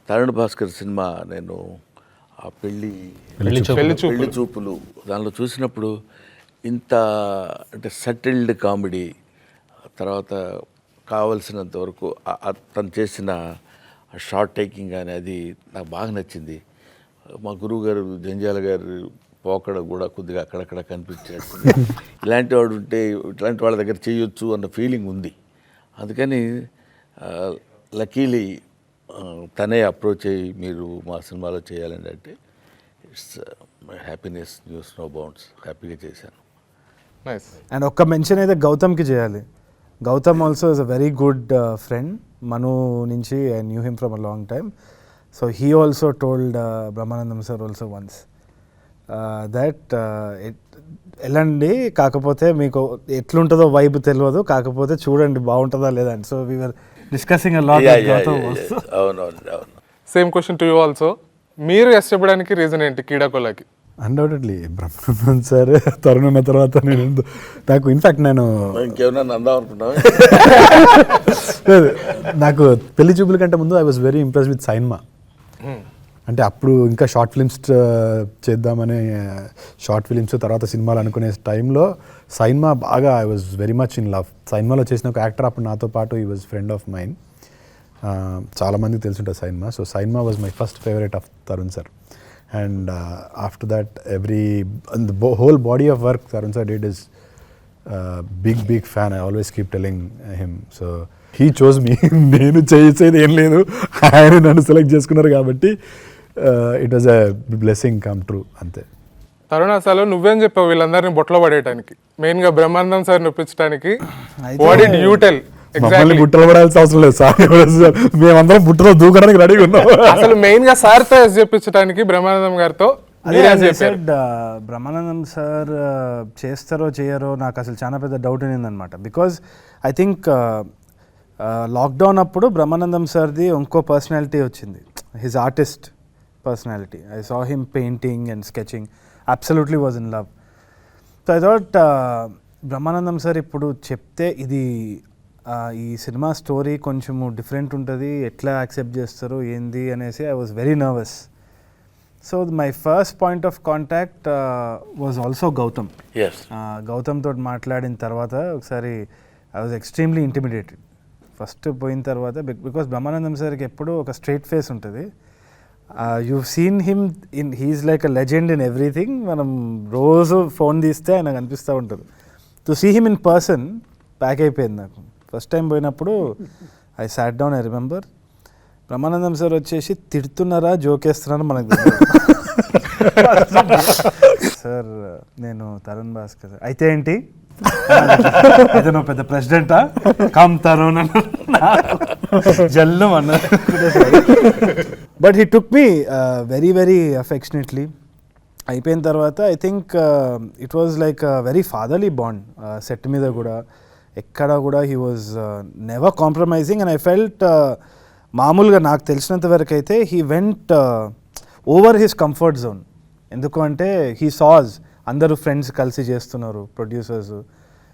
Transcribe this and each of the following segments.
Tarun Bhaskar cinema నేను ఆ పెళ్లి చూపులు దానిలో చూసినప్పుడు ఇంత అంటే సెటిల్డ్ కామెడీ, తర్వాత కావలసినంత వరకు తను చేసిన షార్ట్ టేకింగ్ కానీ అది నాకు బాగా నచ్చింది. మా గురువు గారు జంజాల గారు పోకడ కూడా కొద్దిగా అక్కడక్కడ కనిపించేస్తుంది. ఇలాంటి వాడు ఉంటే ఇట్లాంటి వాళ్ళ దగ్గర చేయొచ్చు అన్న ఫీలింగ్ ఉంది. అందుకని లక్కీలీ తనే అప్రోచ్ అయ్యి మీరు మా సినిమాలో చేయాలని అంటే it's my happiness knows no bounds. హ్యాపీగా చేశాను. అండ్ ఒక్క మెన్షన్ అయితే గౌతమ్కి చేయాలి. Gautam also is a very good friend. మను నుంచి I knew him from a long time. So he also told Brahmanandam sir also once that వెళ్ళండి, కాకపోతే మీకు ఎట్లుంటుందో వైబ్ తెలియదు, కాకపోతే చూడండి బాగుంటుందా లేదా అని. So we are discussing a lot with Gautam also. అవును. Same question to you also. మీరు ఇష్టపడడానికి రీజన్ ఏంటి కీడా కోలాకి? Undoubtedly Brahmanandam sir. తరుణ్ ఉన్న తర్వాత నాకు ఇన్ఫ్యాక్ట్ ఇంకేమన్నా అందాం అనుకున్నావా? నాకు పెళ్లి చూపుల కంటే ముందు I was very impressed with Sainma. అంటే అప్పుడు ఇంకా షార్ట్ ఫిల్మ్స్ చేద్దామని షార్ట్ ఫిల్మ్స్ తర్వాత సినిమాలు అనుకునే టైంలో సైన్మా బాగా I was very much in love. సైన్మాలో చేసిన ఒక యాక్టర్ అప్పుడు నాతో పాటు ఈ వాజ్ ఫ్రెండ్ ఆఫ్ మైన్. చాలామందికి తెలుసుంటుంది Sainma. So Sainma was my first favourite of Tarun sir. And after that, the whole body of work Tharun sir did is big fan. I always keep telling him. So he chose me. నేను చేసేది ఏం లేదు, ఆయన నన్ను select చేసుకున్నారు కాబట్టి it was a blessing come true అంతే. తరుణ్, అసలు నువ్వేం చెప్పావు వీళ్ళందరినీ బొట్లో పడేయడానికి, మెయిన్గా బ్రహ్మానందం సార్ ఒప్పించడానికి? What did you tell? మమ్మల్ని బుట్టలు పడాల్సిన అవసరం లేదు సార్, మేమందరం బుట్టలో దూకడానికి రెడీగా ఉన్నాం. అసలు మెయిన్ గా సార్ తో చెప్పించడానికి బ్రహ్మానందం గారితో బ్రహ్మానందం సార్ చేస్తారో చేయరో నాకు అసలు చాలా పెద్ద డౌట్ ఉందన్నమాట. బికాజ్ ఐ థింక్ లాక్డౌన్ అప్పుడు బ్రహ్మానందం సార్ది ఇంకో పర్సనాలిటీ వచ్చింది, his artist personality. I saw him painting and sketching, absolutely was in love. So I thought Brahmanandam sir ఇప్పుడు చెప్తే ఇది ఈ సినిమా స్టోరీ కొంచెము డిఫరెంట్ ఉంటుంది, ఎట్లా యాక్సెప్ట్ చేస్తారు ఏంది అనేసి I was very nervous. So my first point of contact was also Gautam. Gautam తోటి మాట్లాడిన తర్వాత ఒకసారి I was extremely intimidated first పోయిన తర్వాత. బికాస్ బ్రహ్మానందం సార్కి ఎప్పుడు ఒక స్ట్రైట్ ఫేస్ ఉంటుంది. You seen him he's like a legend in everything. మనం రోజు ఫోన్ తీస్తే ఆయనకు అనిపిస్తూ ఉంటుంది. To see him in person pack అయిపోయింది నాకు. ఫస్ట్ టైం పోయినప్పుడు I sat down. I remember Brahmanandam sir వచ్చేసి తిడుతున్నారా జోకేస్తున్నారా మనకు సార్, నేను తరుణ్ భాస్కర్ సార్. అయితే ఏంటి, అయితే నువ్వు పెద్ద ప్రెసిడెంటా, కమ్ తరుణ్ జల్లు అన్న. But he took me very very affectionately. అయిపోయిన తర్వాత I think it was like very fatherly bond. Set మీద కూడా ఎక్కడ కూడా he was never compromising. And I felt మామూలుగా నాకు తెలిసినంత వరకు అయితే he went over his comfort zone. ఎందుకు అంటే హీ సాజ్ అందరూ ఫ్రెండ్స్ కలిసి చేస్తున్నారు, producers,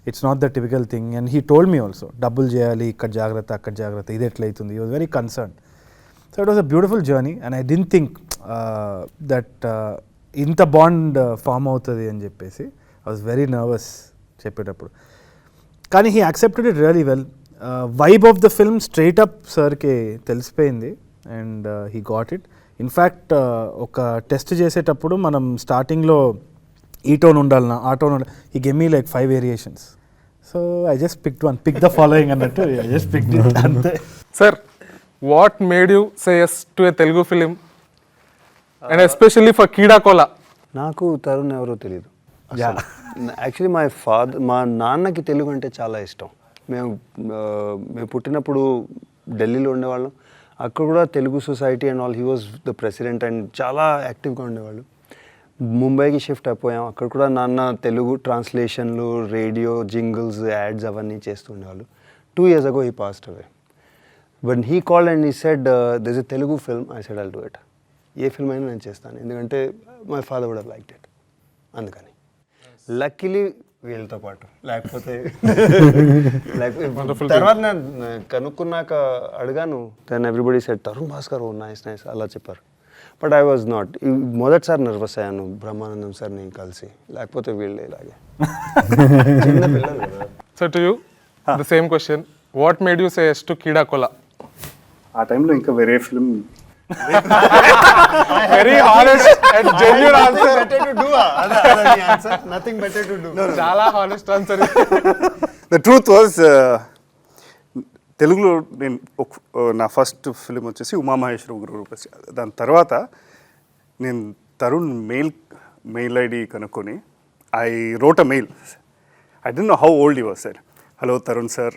it's not the typical thing. And he told me also డబ్బులు చేయాలి, ఇక్కడ జాగ్రత్త అక్కడ జాగ్రత్త, ఇది ఎట్లయితుంది. He was very concern. So it was a beautiful journey. And I didn't think that ఇంత బాండ్ ఫామ్ అవుతుంది అని చెప్పేసి ఐ వాజ్ వెరీ నర్వస్ చెప్పేటప్పుడు. కానీ he accepted it really well. Vibe of the film straight up సార్కి తెలిసిపోయింది and he got it. In fact ఒక test చేసేటప్పుడు మనం స్టార్టింగ్లో ఈ టోన్ ఉండాలన్నా ఆ టోన్ ఉండాలి, he gave me like 5 variations. So I just picked one, pick the following అన్నట్టు ఐ జస్ట్ పిక్డ్ ఇట్ అంతే. Sir, what made you say yes to a Telugu film and especially for Keedaa Cola? నాకు తరుణ్ ఎవరో తెలియదు. Actually మా నాన్నకి తెలుగు అంటే చాలా ఇష్టం. మేము పుట్టినప్పుడు ఢిల్లీలో ఉండేవాళ్ళం. అక్కడ కూడా Telugu society and all, he was the president and చాలా యాక్టివ్గా ఉండేవాళ్ళు. ముంబైకి షిఫ్ట్ అయిపోయాం. అక్కడ కూడా నాన్న తెలుగు ట్రాన్స్లేషన్లు, రేడియో జింగిల్స్, యాడ్స్ అవన్నీ చేస్తూ ఉండేవాళ్ళు. 2 years ago he passed away. When he called and he said, there's a Telugu film, I said, I'll do it. ఏ ఫిల్మ్ అయినా నేను చేస్తాను, ఎందుకంటే my father would have liked it. అందుకని లక్కీలీ వీళ్ళతో పాటు, లేకపోతే తర్వాత నేను కనుక్కున్నాక అడిగాను, then everybody said Tarun Bhaskar, oh nice nice అలా చెప్పారు. బట్ ఐ వాజ్ నాట్, మొదటిసారి నర్వస్ అయ్యాను బ్రహ్మానందం సార్ని కలిసి, లేకపోతే వీళ్ళు ఇలాగే చిన్న పిల్లలు కదా. So to you the same question, what made you say yes to Keedaa Cola? ఆ టైంలో ఇంకా వేరే film very honest and genuine answer. Nothing better to do. చాలా honest answer. The truth was, తెలుగులో నేను నా ఫస్ట్ ఫిలిం వచ్చేసి ఉమామహేశ్వర రూపసి. దాని తర్వాత నేను తరుణ్ మెయిల్ ఐడి కనుక్కొని I wrote a mail. I don't know how old you was sir. Hello Tarun sir,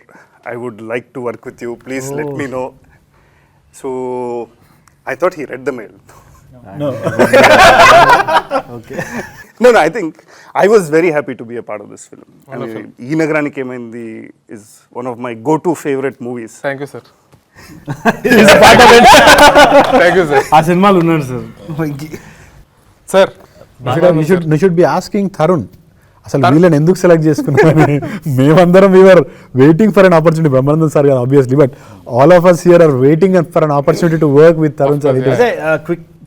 I would like to work with you, please let me know. So I thought he read the mail. No. Okay. No, I think I was very happy to be a part of this film. Ee Nagarani Kemaindi is one of my go-to favorite movies. Thank you, sir. Thank you, sir. ఆ సినిమాలు ఉన్నాడు sir. Sir, you should be asking Tharun. అసలు వీళ్ళని ఎందుకు select చేసుకున్నామని. మేమందరం we are waiting for an opportunity. Brahmanandam sir garu obviously, but all of us here are waiting for an opportunity to work with Tarun sir. అదే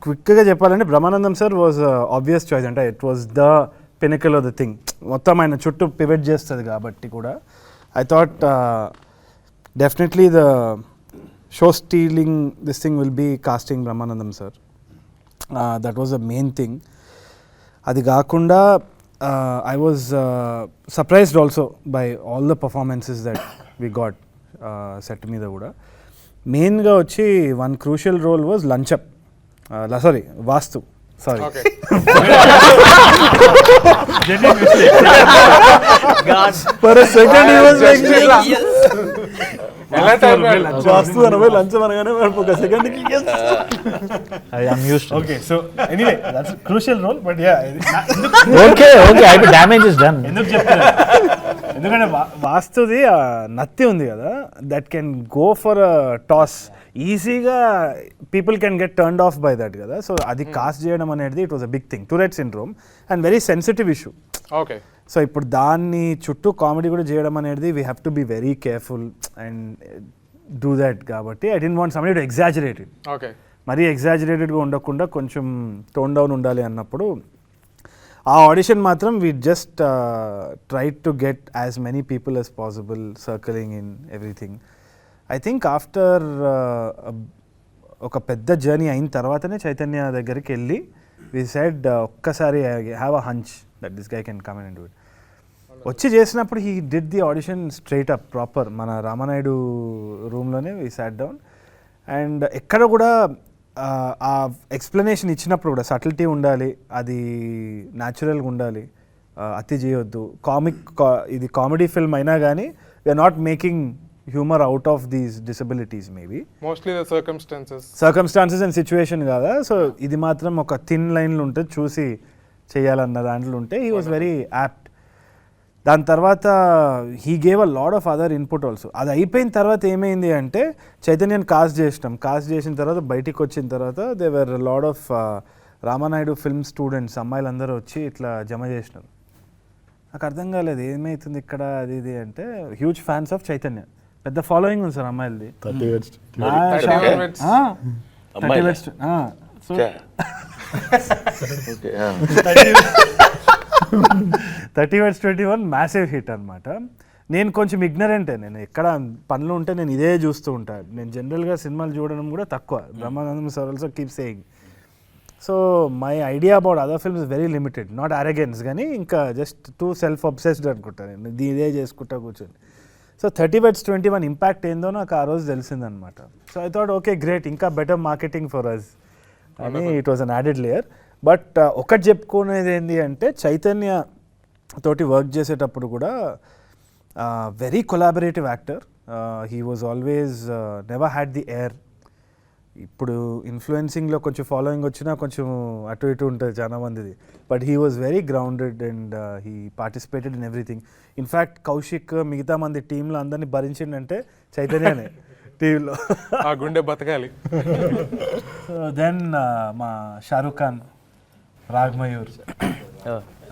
క్విక్గా చెప్పాలంటే Brahmanandam sir was obvious choice. అంటే it was the pinnacle of the thing. మొత్తం ఆయన చుట్టూ pivot చేస్తుంది కాబట్టి కూడా I thought definitely the show stealing this thing will be casting Brahmanandam sir. That was the main thing. అది కాకుండా I was surprised also by all the performances that we got set మీద కూడా. మెయిన్గా వచ్చి వన్ క్రూషియల్ రోల్ వాజ్ లంచప్, sorry Vaasthu, sorry. okay. For a second he was like ఎలా time Vaasthu అనగా లంచం అనగానే ఒక second I'm used to. Okay. So anyway that's crucial role. But yeah Okay, damage is done. ఎందుకు చెప్తాను, ఎందుకంటే వాస్తుది నత్తి ఉంది కదా, that can go for a toss ఈజీగా. People can get turned off by that కదా. సో అది కాస్ట్ చేయడం అనేది it was a big thing. Tourette syndrome and very sensitive issue. Okay. So ఇప్పుడు దాన్ని చుట్టూ కామెడీ కూడా చేయడం అనేది we have to be very careful and do that. కాబట్టి I don't want somebody to exaggerate it. Okay. మరీ ఎగ్జాజరేటెడ్గా ఉండకుండా కొంచెం టోన్ డౌన్ ఉండాలి అన్నప్పుడు ఆ ఆడిషన్ మాత్రం we just try to get as many people as possible circling in everything. I think after ఒక పెద్ద జర్నీ అయిన తర్వాతనే చైతన్య దగ్గరికి వెళ్ళి వి సెడ్ ఒక్కసారి have a hunch that this guy can come and do it. వచ్చి చేసినప్పుడు he did the audition straight up proper మన రామానాయుడు రూమ్లోనే వి సాట్ డౌన్. అండ్ ఎక్కడ కూడా ఆ ఎక్స్ప్లెనేషన్ ఇచ్చినప్పుడు కూడా సటిల్టీ ఉండాలి, అది న్యాచురల్గా ఉండాలి, అతి చేయొద్దు. ఇది కామెడీ ఫిల్మ్ అయినా కానీ we are not making humour out of these disabilities. Maybe mostly the circumstances and situation కదా. సో ఇది మాత్రం ఒక థిన్ లైన్లు ఉంటుంది, చూసి చేయాలన్న దాంట్లో ఉంటే హీ వాజ్ వెరీ యాప్ట్. దాని తర్వాత he gave a lot of other input also. అది అయిపోయిన తర్వాత ఏమైంది అంటే చైతన్యని కాస్ట్ చేసిన తర్వాత బయటికి వచ్చిన తర్వాత they were lot of Ramanaidu film students అమ్మాయిలందరూ వచ్చి ఇట్లా జమ చేసినారు. నాకు అర్థం కాలేదు ఏమవుతుంది ఇక్కడ అది ఇది అంటే. హ్యూజ్ ఫ్యాన్స్ ఆఫ్ చైతన్య, పెద్ద ఫాలోయింగ్ ఉంది సార్ అమ్మాయిలది. 30/21 మ్యాసివ్ హిట్ అనమాట. నేను కొంచెం ఇగ్నరెంటే, నేను ఎక్కడ పనులు ఉంటే నేను ఇదే చూస్తూ ఉంటాను. నేను జనరల్గా సినిమాలు చూడడం కూడా తక్కువ. Brahmanandam sir also keep saying. So my idea about other films very limited. Not arrogance కానీ ఇంకా జస్ట్ టూ సెల్ఫ్ అబ్సెస్డ్ అనుకుంటాను నేను, ఇదే చేసుకుంటా కూర్చొని. సో 30/21 ఇంపాక్ట్ ఏందో నాకు ఆ రోజు తెలిసిందనమాట. So I thought okay great, ఇంకా బెటర్ మార్కెటింగ్ ఫర్ అస్ అని. It was an added layer. But ఒకటి చెప్పుకునేది ఏంటి అంటే చైతన్య తోటి వర్క్ చేసేటప్పుడు కూడా very collaborative actor. He was always never had the air. ఇప్పుడు ఇన్ఫ్లుయెన్సింగ్లో కొంచెం ఫాలోయింగ్ వచ్చినా కొంచెం అటు ఇటు ఉంటుంది చాలా మందిది. But he was very grounded and he participated in everything. In fact Kaushik మిగతా మంది టీంలో అందరినీ భరించిండంటే చైతన్యనే టీవీలో. ఆ గుండె బతకాలి. దెన్ మా షారూక్ ఖాన్, రాగ్ మయూర్,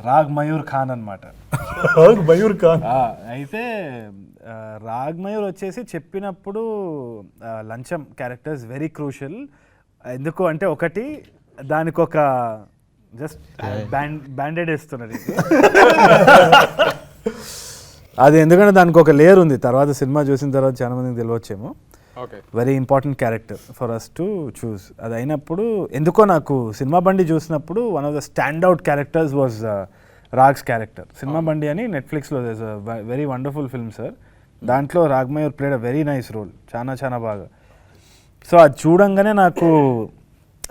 రాగ్ మయూర్ ఖాన్ అనమాట. మయూర్ ఖాన్. అయితే రాగ్ మయూర్ వచ్చేసి చెప్పినప్పుడు లంచం క్యారెక్టర్స్ వెరీ క్రూషియల్. ఎందుకు అంటే ఒకటి దానికి ఒక జస్ట్ బ్యాండెడ్ వేస్తున్నది అది, ఎందుకంటే దానికి ఒక లేయర్ ఉంది. తర్వాత సినిమా చూసిన తర్వాత చాలా మందికి తెలియచ్చేమో. Very important character for us to choose. అది అయినప్పుడు ఎందుకో నాకు సినిమా బండి చూసినప్పుడు one of the stand out characters was Rag's character. Cinema Bandi అని నెట్ఫ్లిక్స్లో వెరీ వండర్ఫుల్ ఫిల్మ్ సార్. దాంట్లో Rag Mayur played a very nice role, చాలా చాలా బాగా. సో అది చూడంగానే నాకు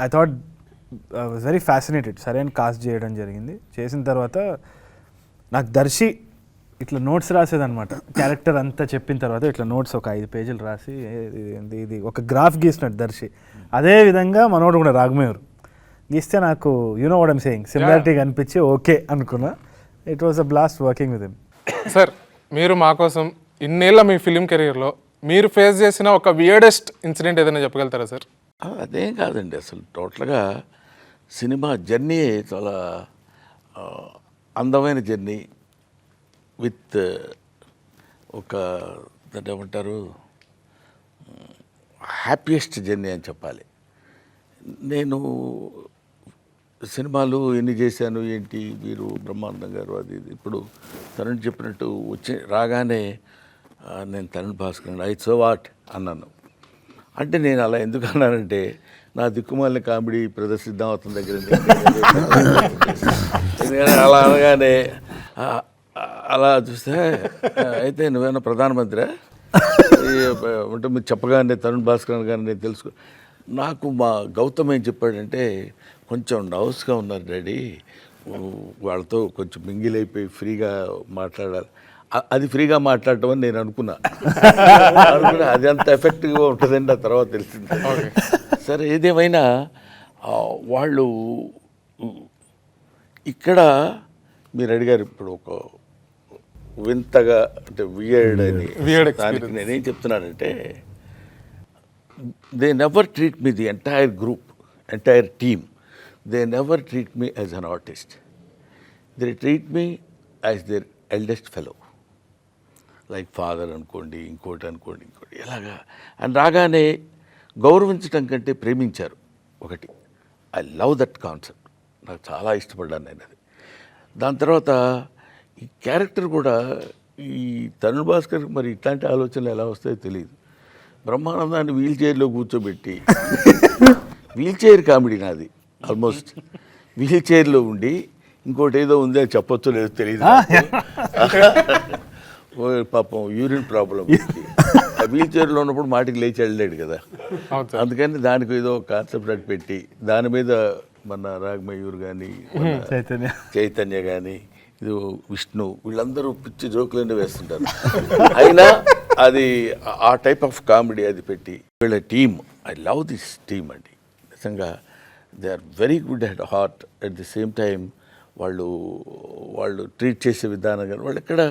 I thought was very fascinated. సరే అని కాస్ట్ చేయడం జరిగింది. చేసిన తర్వాత నాకు దర్శి ఇట్లా నోట్స్ రాసేదనమాట. క్యారెక్టర్ అంతా చెప్పిన తర్వాత ఇట్లా నోట్స్ ఒక 5 పేజీలు రాసి ఇది ఒక గ్రాఫ్ గీసినట్టు దర్శి. అదే విధంగా మనోడు కూడా రాగమయూర్ గీస్తే నాకు you know what I'm saying similarity కనిపించి ఓకే అనుకున్నా. It was a blast working with him. Sir, మీరు మా కోసం ఇన్నేళ్ళ మీ ఫిలిం కెరీర్లో మీరు ఫేస్ చేసిన ఒక వియర్డెస్ట్ ఇన్సిడెంట్ ఏదైనా చెప్పగలుగుతారా సార్? అదేం కాదండి, అసలు టోటల్గా సినిమా జర్నీ చాలా అందమైన జర్నీ విత్ ఒక దాన్ని ఏమంటారు హ్యాపీయెస్ట్ జర్నీ అని చెప్పాలి. నేను సినిమాలు ఎన్ని చేశాను ఏంటి, మీరు బ్రహ్మానందం గారు అది ఇది. ఇప్పుడు తరుణ్ చెప్పినట్టు రాగానే నేను Tarun Bhaskar I so what అన్నాను. అంటే నేను అలా ఎందుకు అన్నానంటే నా దిక్కుమాలిన కామెడీ ప్రదర్శిద్దాం అతని దగ్గర. ఎందుకంటే అలా అనగానే అలా చూస్తే అయితే నువ్వేనా ప్రధానమంత్రి అంటే మీరు చెప్పగానే తరుణ్ భాస్కర్ గారిని నేను తెలుసుకో. నాకు మా గౌతమ్ ఏం చెప్పాడంటే కొంచెం నర్వస్గా ఉన్నారు డాడీ, వాళ్ళతో కొంచెం మింగిల్ అయిపోయి ఫ్రీగా మాట్లాడాలి. అది ఫ్రీగా మాట్లాడటం అని నేను అనుకున్నా. అది అంత ఎఫెక్టివ్గా ఉంటుందండి ఆ తర్వాత తెలిసింది. సరే ఏదేమైనా వాళ్ళు ఇక్కడ మీరు అడిగారు ఇప్పుడు ఒక వింతగా అంటే వియర్డ్ అని, దానికి నేనేం చెప్తున్నానంటే they never treat me the entire group, entire team, they never treat me as an artist, they treat me as their eldest fellow, like father అనుకోండి, ఇంకోటి అనుకోండి, ఇంకోటి ఎలాగా. అని రాగానే గౌరవించటం కంటే ప్రేమించారు ఒకటి. ఐ లవ్ దట్ కాన్సెప్ట్, నాకు చాలా ఇష్టపడ్డాను నేను అది. దాని తర్వాత ఈ క్యారెక్టర్ కూడా ఈ తరుణ్ భాస్కర్ మరి ఇట్లాంటి ఆలోచనలు ఎలా వస్తాయో తెలియదు. బ్రహ్మానందాన్ని వీల్ చైర్లో కూర్చోబెట్టి వీల్ చైర్ కామెడీ నాది ఆల్మోస్ట్. వీల్ చైర్లో ఉండి ఇంకోటి ఏదో ఉంది అది చెప్పొచ్చో లేదో తెలియదు. పాపం యూరిన్ ప్రాబ్లం ఉంది. ఆ వీల్ చైర్లో ఉన్నప్పుడు మాటికి లేచి వెళ్ళలేడు కదా, అందుకని దానికి ఏదో కాన్సెప్ట్ అటు పెట్టి దాని మీద మన రాగమయూర్ కానీ చైతన్య కానీ ఇది విష్ణు వీళ్ళందరూ పిచ్చి జోకులన్నీ వేస్తుంటారు. అయినా అది ఆ టైప్ ఆఫ్ కామెడీ అది పెట్టి వీళ్ళ team, I love this team అండి నిజంగా. They are very good at heart. At the same time వాళ్ళు ట్రీట్ చేసే విధానం కానీ వాళ్ళు ఎక్కడ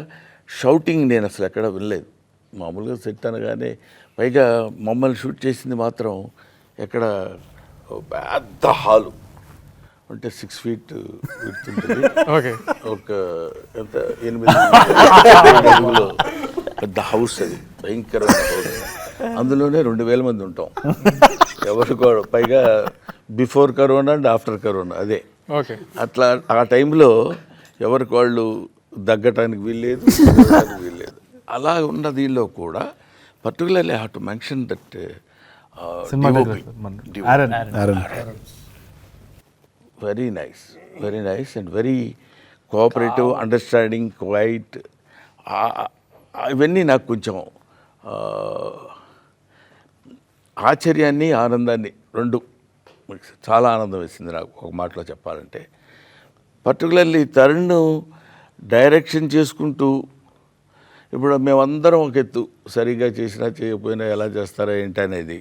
షౌటింగ్ నేను అసలు ఎక్కడ వినలేదు. మామూలుగా సెట్ అనగానే పైగా మమ్మల్ని షూట్ చేసింది మాత్రం ఎక్కడ పెద్ద హాలు అంటే 6 feet విడుతుంటుంది, ఒక ఎంత 8 అడుగులో పెద్ద హౌస్, అది భయంకరమైన హౌస్. అందులోనే 2000 మంది ఉంటాం ఎవరు కూడా, పైగా before corona and after corona అదే. అట్లా ఆ టైంలో ఎవరికి వాళ్ళు దగ్గటానికి వీల్లేదు, వీల్లేదు. అలా ఉన్న దీనిలో కూడా particularly I have to mention that very nice and very cooperative, understanding, quiet. ఇవన్నీ నాకు కొంచెం ఆశ్చర్యాన్ని ఆనందాన్ని రెండు చాలా ఆనందం వేసింది నాకు ఒక మాటలో చెప్పాలంటే. పర్టికులర్లీ తరుణ్ డైరెక్షన్ చేసుకుంటూ ఇప్పుడు మేమందరం ఒక ఎత్తు, సరిగ్గా చేసినా చేయకపోయినా ఎలా చేస్తారా ఏంటి అనేది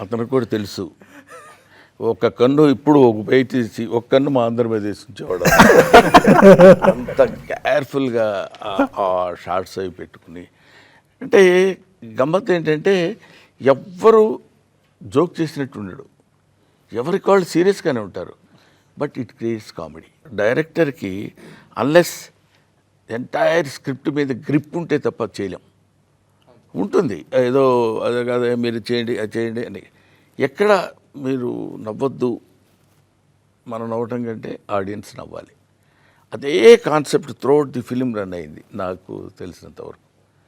అతనికి కూడా తెలుసు. ఒక కన్ను ఇప్పుడు ఒక పై తీసి ఒక కన్ను మా అందరి మీద వేసి ఉంచేవాడు. అంత కేర్ఫుల్గా ఆ షార్ట్స్ అవి పెట్టుకుని. అంటే గమ్మత్తు ఏంటంటే ఎవ్వరు జోక్ చేసినట్టు ఉండడు, ఎవరికి వాళ్ళు సీరియస్గానే ఉంటారు, బట్ ఇట్ క్రియేట్స్ కామెడీ. డైరెక్టర్కి అన్లెస్ ఎంటైర్ స్క్రిప్ట్ మీద గ్రిప్ ఉంటే తప్ప చేయలేం. ఉంటుంది ఏదో అదే కాదు మీరు చేయండి అది చేయండి అని, ఎక్కడ మీరు నవ్వొద్దు, మనం నవ్వటం కంటే ఆడియన్స్ నవ్వాలి, అదే concept throughout the film run అయింది నాకు తెలిసినంతవరకు.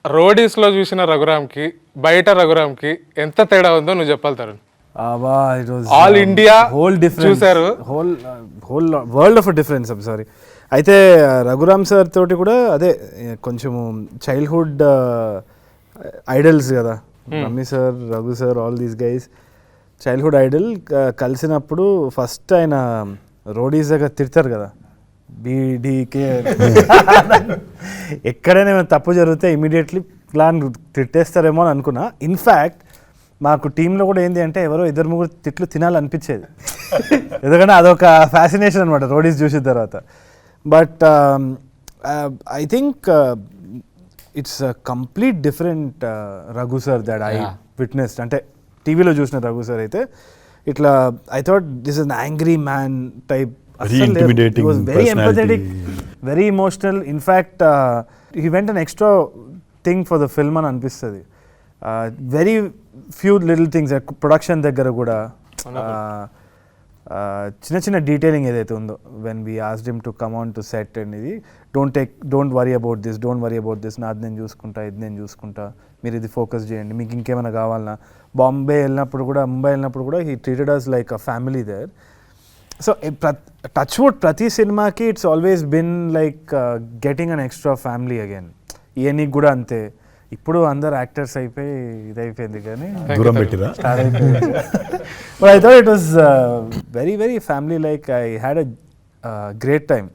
రోడీస్లో చూసిన రఘురామ్కి బయట రఘురామ్కి ఎంత తేడా ఉందో నువ్వు చెప్పాలి Tarun. It was all India whole difference, చూశారు, whole world of difference. I'm sorry. అయితే రఘురామ్ సార్ తోటి కూడా అదే కొంచెము చైల్డ్హుడ్ ఐడల్స్ కదా, Rammi sir, Raghu sir, all these guys childhood idol. కలిసినప్పుడు ఫస్ట్ ఆయన రోడీస్ దగ్గర తిడతారు కదా, బీడీకే ఎక్కడైనా ఏమైనా తప్పు జరిగితే ఇమీడియట్లీ ప్లాన్ తిట్టేస్తారేమో అని అనుకున్నా. ఇన్ఫ్యాక్ట్ మాకు టీంలో కూడా ఏంటి అంటే ఎవరో 2-3 తిట్లు తినాలనిపించేది, ఎందుకంటే అదొక ఫ్యాసినేషన్ అనమాట రోడీస్ చూసిన తర్వాత. But I think it's complete different Raghu sir that I witnessed. అంటే టీవీలో చూసిన రఘు సార్ అయితే ఇట్లా I thought this is an angry man type. Very intimidating He was very personality. empathetic, very emotional. In fact, he went an extra thing for the film అని అనిపిస్తుంది. Very few little things, production దగ్గర కూడా చిన్న చిన్న detailing ఏదైతే ఉందో, when we asked him to come on to set and ఇది don't worry about this, నాది నేను చూసుకుంటా, ఇది నేను చూసుకుంటా, మీరు ఇది ఫోకస్ చేయండి, మీకు ఇంకేమైనా కావాలన్నా. ముంబై వెళ్ళినప్పుడు కూడా he treated us like a family there. So touch wood ప్రతి సినిమాకి it's always been like getting an extra family again. ఈయనకి కూడా అంతే. ఇప్పుడు అందరు యాక్టర్స్ అయిపోయి ఇదైపోయింది కానీ దూరం పెట్టిరా. But I thought it was very very family like. I had a great time.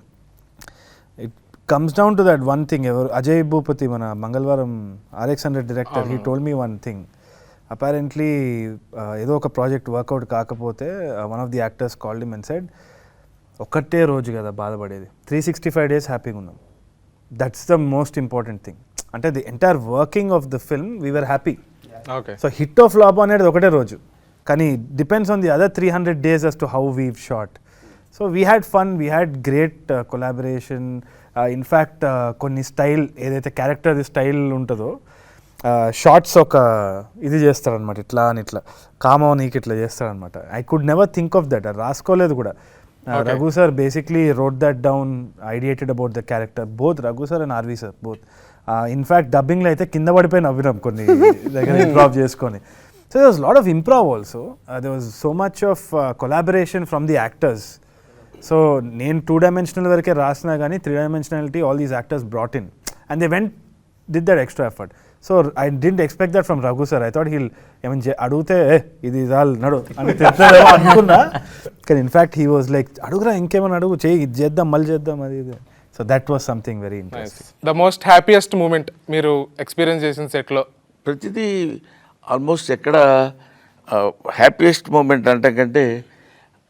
It comes down to that one thing. ఎవరు అజయ్ భూపతి మన Mangalavaaram RX100 director, he told me one thing. Apparently ఏదో ఒక ప్రాజెక్ట్ వర్కౌట్ కాకపోతే one of the actors called him and said, ఒక్కటే రోజు కదా బాధపడేది, 365 days హ్యాపీగా ఉన్నాం. That's the most important thing. అంటే the entire working of the film we were happy. So hit of flop అనేది ఒకటే రోజు, కానీ depends on the other 300 days as to how we've shot. So we had fun, we had great collaboration. In fact కొన్ని style ఏదైతే character style ఉంటుందో, shorts ఒక ఇది చేస్తారనమాట, ఇట్లా అని ఇట్లా కామో నీకు ఇట్లా చేస్తారనమాట. I could never think of that, రాసుకోలేదు కూడా. Raghu sir basically wrote that down, ideated about the character, both Raghu sir and RV sir both. In fact డబ్బింగ్లో అయితే కింద పడిపోయి నవ్వినాం కొన్ని దగ్గర ఇంప్రావ్ చేసుకొని. So there was a lot of improv also. There was so much of collaboration from the actors. So నేను 2-dimensional వరకే రాసినా కానీ 3-dimensionality all these actors brought in and they did that extra effort. So I didn't expect that from Raghu sir. I thought he'll అడిగితే ఇది నడు అని చెప్తాడేమో అనుకున్నా, కానీ ఇన్ఫ్యాక్ట్ హీ వాజ్ లైక్ అడుగురా ఇంకేమైనా అడుగు, చేయి ఇది చేద్దాం మళ్ళీ చేద్దాం అది ఇది. So that was something very interesting. The most happiest moment మీరు ఎక్స్పీరియన్స్ చేసిన సెట్లో? ప్రతిదీ ఆల్మోస్ట్ ఎక్కడ హ్యాపీయెస్ట్ మూమెంట్ అంటే కంటే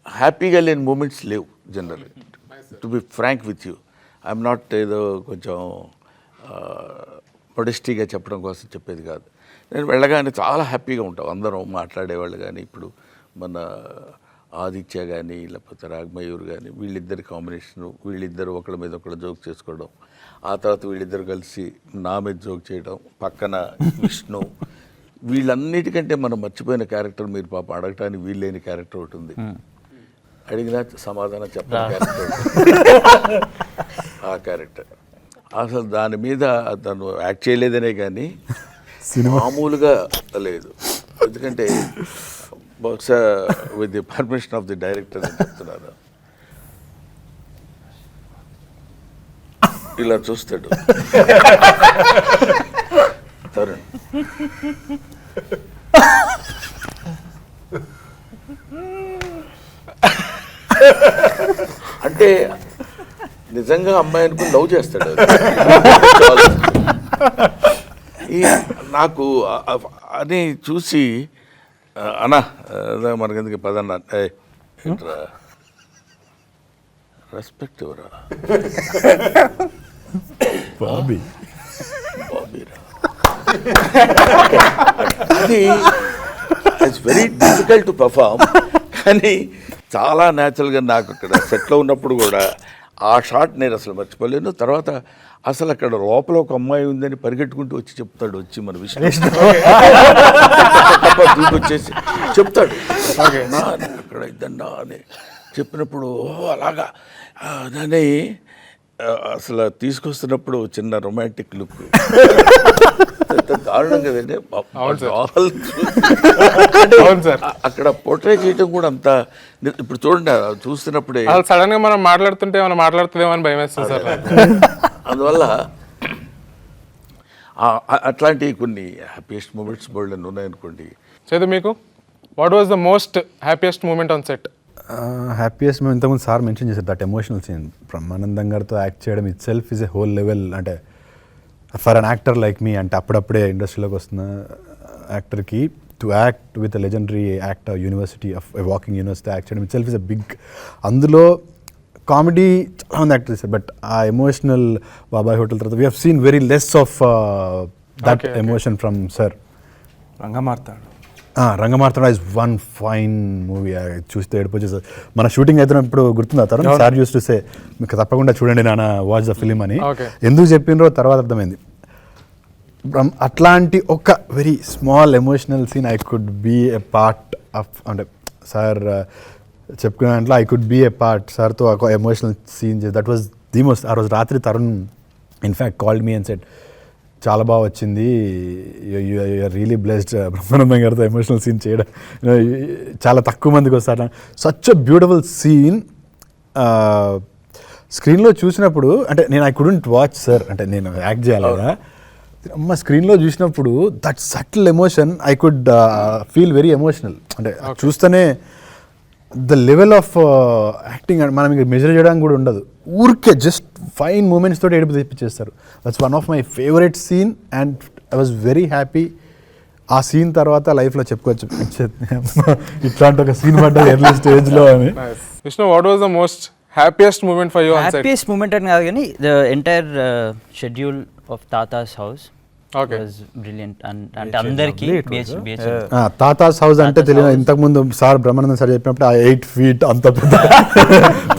హ్యాపీగా లేని మూమెంట్స్ లేవు general. To be frank with you, I'm not ఏదో కొంచెం పొడిస్టీగా చెప్పడం కోసం చెప్పేది కాదు. నేను వెళ్ళగానే చాలా హ్యాపీగా ఉంటాం, అందరం మాట్లాడేవాళ్ళు. కానీ ఇప్పుడు మన ఆదిత్య కానీ లేకపోతే రాగమయూర్ కానీ వీళ్ళిద్దరి కాంబినేషను, వీళ్ళిద్దరు ఒకళ్ళ మీద ఒకళ్ళు జోక్ చేసుకోవడం, ఆ తర్వాత వీళ్ళిద్దరు కలిసి నా మీద జోక్ చేయడం, పక్కన విష్ణు, వీళ్ళన్నిటికంటే మనం మర్చిపోయిన క్యారెక్టర్ మీరు పాప అడగటానికి వీళ్ళేని క్యారెక్టర్ ఒకటి ఉంది, అడిగినా సమాధానం చెప్పని క్యారెక్టర్ ఆ క్యారెక్టర్. అసలు దాని మీద తను యాక్ట్ చేయలేదనే కానీ మామూలుగా లేదు. ఎందుకంటే బహుశా with the permission of the director అని చెప్తున్నాను. ఇలా చూస్తాడు తరుణ్, అంటే నిజంగా అమ్మాయి అనుకుని లవ్ చేస్తాడు. నాకు అని చూసి అన్నా మనకెందుకు పదన్నా ఏంట్రా రెస్పెక్ట్ ఎవరా బాబీరా, అది it's very difficult to perform. కానీ చాలా న్యాచురల్గా నాకు అక్కడ సెట్లో ఉన్నప్పుడు కూడా ఆ షాట్ నేను అసలు మర్చిపోలేను. తర్వాత అసలు అక్కడ లోపల ఒక అమ్మాయి ఉందని పరిగెట్టుకుంటూ వచ్చి చెప్తాడు, వచ్చి మన విషయం వచ్చేసి చెప్తాడు, అక్కడ ఇద్దన్నా అని చెప్పినప్పుడు అలాగా దాన్ని అసలు తీసుకొస్తున్నప్పుడు చిన్న రొమాంటిక్ లుక్ దారుణం కదండి. అక్కడ పోర్ట్రే చేయటం కూడా అంత ఇప్పుడు చూడండి చూస్తున్నప్పుడే సడన్ గా మనం మాట్లాడుతుంటే మనం మాట్లాడుతుందేమో అని భయం వేస్తుంది సార్. అందువల్ల అట్లాంటి కొన్ని హ్యాపీయెస్ట్ మూమెంట్స్ బోల్డ్ అని ఉన్నాయనుకోండి. చేదు మీకు what was the most happiest moment on set? Happiest మేము ఇంతకుముందు సార్ మెన్షన్ చేశారు దట్ ఎమోషనల్ సీన్. బ్రహ్మానందం గారితో యాక్ట్ చేయడం itself is a whole level. అంటే for an actor like me, అంటే అప్పుడప్పుడే ఇండస్ట్రీలోకి వస్తున్న యాక్టర్కి to act with legendary actor university of walking university act చేయడం itself is a big. అందులో కామెడీ చాలా మంది యాక్టర్ చేశారు, బట్ ఆ ఎమోషనల్ బాబాయ్ హోటల్ తర్వాత we have seen very less of that emotion from sir. Rangamarthanda is one fine movie. చూస్తే ఏడుపు వచ్చేసారు. మన షూటింగ్ అయితే ఇప్పుడు గుర్తుందా Tarun sir use to say మీకు తప్పకుండా చూడండి నాన్న వాచ్ ద ఫిలిం అని. ఎందుకు చెప్పినరో తర్వాత అర్థమైంది. అట్లాంటి ఒక very small emotional scene I could be a part of. అంటే సార్ చెప్పుకునే దాంట్లో I could be a part. సార్తో ఒక ఎమోషనల్ సీన్ చేసి దట్ వాజ్ ది మోస్ట్. ఆ రోజు రాత్రి Tarun in fact called me and said చాలా బాగా వచ్చింది, యూఆర్ రియలీ బ్లెస్డ్ బ్రహ్మానందం గారితో ఎమోషనల్ సీన్ చేయడం, చాలా తక్కువ మందికి వస్తారు. Such a beautiful scene. స్క్రీన్లో చూసినప్పుడు అంటే నేను ఐ కుడెంట్ వాచ్ సార్, అంటే నేను యాక్ట్ చేయాలి కదా, అమ్మ స్క్రీన్లో చూసినప్పుడు that subtle emotion I could feel very emotional. అంటే చూస్తేనే ద లెవెల్ ఆఫ్ యాక్టింగ్ మనం ఇంకా మెజర్ చేయడానికి కూడా ఉండదు, ఊరికే జస్ట్ ఫైన్ మూమెంట్స్ తోటి ఏడుపు తెప్పించేస్తారు. That's one of my favourite scene and I was very happy. ఆ సీన్ తర్వాత లైఫ్లో చెప్పుకోవచ్చు ఇట్లాంటి ఒక సీన్ పడ్డది ఎర్లీ స్టేజ్లో అని. Vishnu, what was the most happiest moment for you on set? Happiest moment అని కాదు కానీ the entire schedule of Thatha's house was brilliant. అంటే అందరికీ తాతాస్ హౌస్ అంటే తెలియదు. ఇంతకుముందు సార్ బ్రహ్మానందం సార్ చెప్పినప్పుడు ఆ 8 feet అంత పెద్ద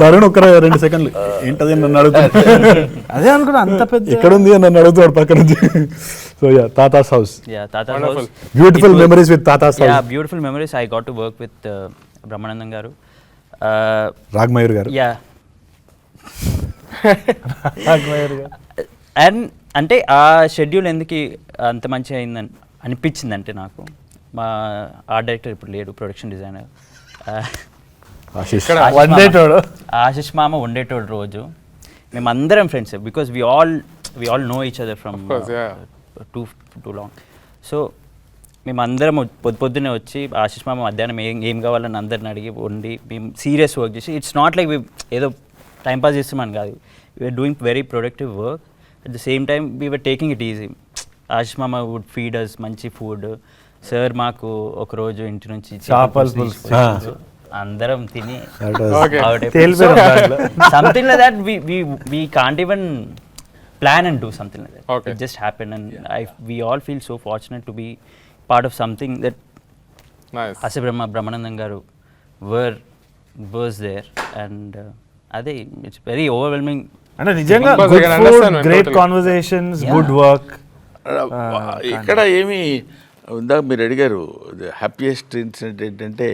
తరుణ్ ఒక 2 seconds ఏంటది నన్ను అడుగుతాడు, అదే అనుకున్నా అంత పెద్ద ఎక్కడ ఉంది అని నన్ను అడుగుతాడు పక్క నుంచి. So yeah తాతాస్ house, beautiful memories with తాతాస్ house. Beautiful memories. I got to work with Brahmanandam గారు, రాగ్మయూర్ గారు. యా అండ్ అంటే ఆ షెడ్యూల్ ఎందుకు అంత మంచిగా అయిందని అనిపించింది అంటే నాకు మా ఆర్ట్ డైరెక్టర్ ఇప్పుడు లేడు, ప్రొడక్షన్ డిజైనర్ ఆశిష్ మామ ఉండేటోడు. రోజు మేమందరం friends because we all know each other from too long. So మేమందరం పొద్దున్నే వచ్చి ఆశిష్ మామ మధ్యాహ్నం ఏం కావాలని అందరిని అడిగి వండి మేము సీరియస్ వర్క్ చేసి, ఇట్స్ నాట్ లైక్ ఏదో టైంపాస్ చేస్తామని కాదు, we are doing very productive work. At the same time we were taking it easy. Ashish మామ వుడ్ ఫీడ్ అస్ మంచి ఫుడ్. సార్ మాకు ఒకరోజు ఇంటి నుంచి అందరం తిని something like that we can't even plan and do something like that. It just happened and we all feel so fortunate to be part of something that Ase Brahmanandam garu was there and ade it's very overwhelming. అంటే నిజంగా good food, great conversations, good work. ఇక్కడ ఏమి ఇందాక మీరు అడిగారు happiest incident ఏంటంటే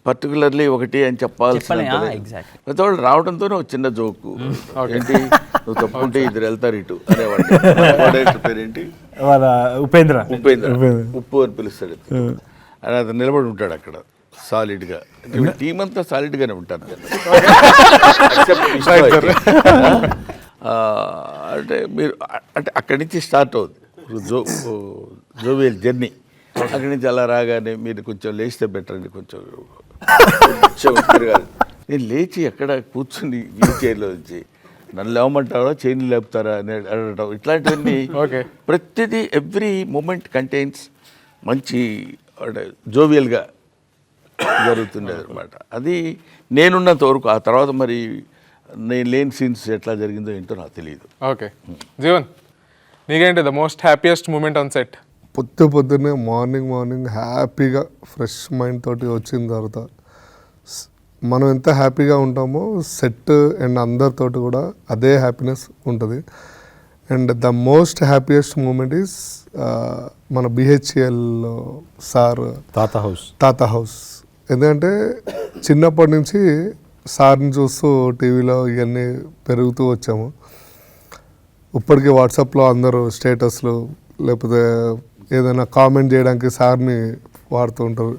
particularly ఒకటి అని చెప్పాల్సిన వాళ్ళు రావడంతోనే ఒక చిన్న జోకు ఏంటి, నువ్వు తప్పుకుంటే ఇద్దరు వెళ్తారు ఇటు అనేవాడు. పేరేంటి? ఉపేంద్ర. ఉప్పు అని పిలుస్తాడు. అని అతను నిలబడి ఉంటాడు అక్కడ సాలిడ్గా. టీం అంతా సాలిడ్గానే ఉంటారు. అంటే మీరు అంటే అక్కడి నుంచి స్టార్ట్ అవుతుంది జోవియల్ జర్నీ. అక్కడి నుంచి అలా రాగానే మీరు కొంచెం లేస్తే బెటర్ అండి, కొంచెం తిరగాలి. నేను లేచి ఎక్కడ కూర్చుని వీల్ చైర్లో వచ్చి నన్ను లేవమంటారా చైన్లు లేపుతారా అని అడగటం, ఇట్లాంటివన్నీ ప్రతిదీ ఎవ్రీ మూమెంట్ కంటైన్స్ మంచి అంటే జోవియల్గా జరుగుతుండేది అనమాట. అది నేనున్నంత వరకు. ఆ తర్వాత మరి నేను లేని సీన్స్ ఎట్లా జరిగిందో ఏంటో నాకు తెలియదు. ఓకే జీవన్, నీకేంటి the most happiest moment on set? పొద్దున్నే మార్నింగ్ హ్యాపీగా ఫ్రెష్ మైండ్ తోటి వచ్చిన తర్వాత మనం ఎంత హ్యాపీగా ఉంటామో సెట్ అండ్ అందరితోటి కూడా అదే హ్యాపీనెస్ ఉంటుంది. And the most happiest moment is మన బిహెచ్ఎల్ సార్ తాత హౌస్. ఎందుకంటే చిన్నప్పటి నుంచి సార్ని చూస్తూ టీవీలో ఇవన్నీ పెరుగుతూ వచ్చాము. ఇప్పటికీ వాట్సాప్లో అందరూ స్టేటస్లు లేకపోతే ఏదైనా కామెంట్ చేయడానికి సార్ని వాడుతూ ఉంటారు.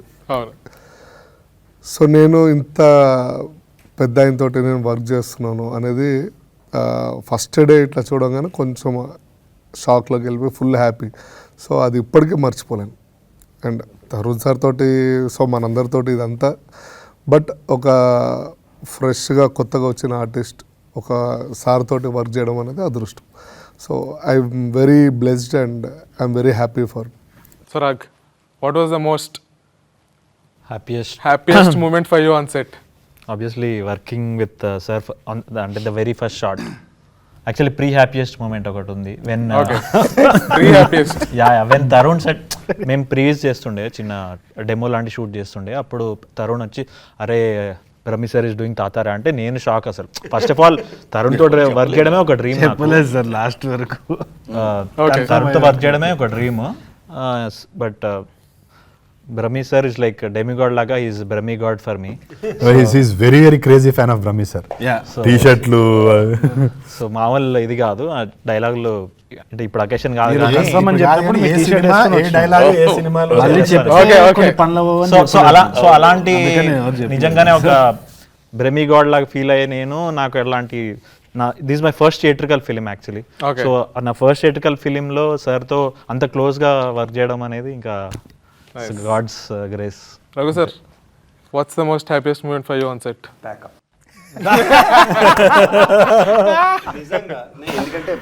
సో నేను ఇంత పెద్ద ఆయనతోటి నేను వర్క్ చేస్తున్నాను అనేది ఫస్ట్ డే ఇట్లా చూడగానే కొంచెం షాక్లోకి వెళ్ళిపోయి ఫుల్ హ్యాపీ. సో అది ఇప్పటికీ మర్చిపోలేను. అండ్ తరుణ్ సార్ తోటి సో మనందరితోటి ఇదంతా, బట్ ఒక ఫ్రెష్గా కొత్తగా వచ్చిన ఆర్టిస్ట్ ఒక సార్ తోటి వర్క్ చేయడం అనేది అదృష్టం. So I'm very blessed and I'm very happy for. So Rag, what was the most happiest moment for you on set? obviously working with sir on the very first shot. Actually pre-happiest moment ఒకటి ఉంది when Pre-happiest. when Tarun set మేము previous చేస్తుండే చిన్న demo లాంటి shoot చేస్తుండే. అప్పుడు తరుణ్ వచ్చి అరే బ్రహ్మి సార్ ఇస్ డూయింగ్ తాతారా అంటే నేను షాక్. అసలు ఫస్ట్ ఆఫ్ ఆల్ తరుణ్ తో వర్క్ చేయడమే ఒక డ్రీమ్. చెప్పలేదు సార్ లాస్ట్ వరకు. తరుణ్ తో వర్క్ చేయడమే ఒక dream. But Brahmi sir is like a demigod laga. He is Brahmi god for me. He's very crazy fan of Brahmi sir. Yeah. T-shirtలు. So మామూలు ఇది కాదు ఆ డైలాగులు అంటే ఇప్పుడు అకేషన్ కాదు సో అలాంటి నిజంగానే ఒక బ్రహ్మి గాడ్ లాగా ఫీల్ అయ్యే నేను. నాకు ఎలాంటి this my first theatrical film actually. So నా ఫస్ట్ థియేట్రికల్ ఫిలింలో సార్తో అంత క్లోజ్గా వర్క్ చేయడం అనేది ఇంకా god's grace. Raghu sir, what's the most happiest moment for you on set? Pack up. నిజంగా ఎందుకంటే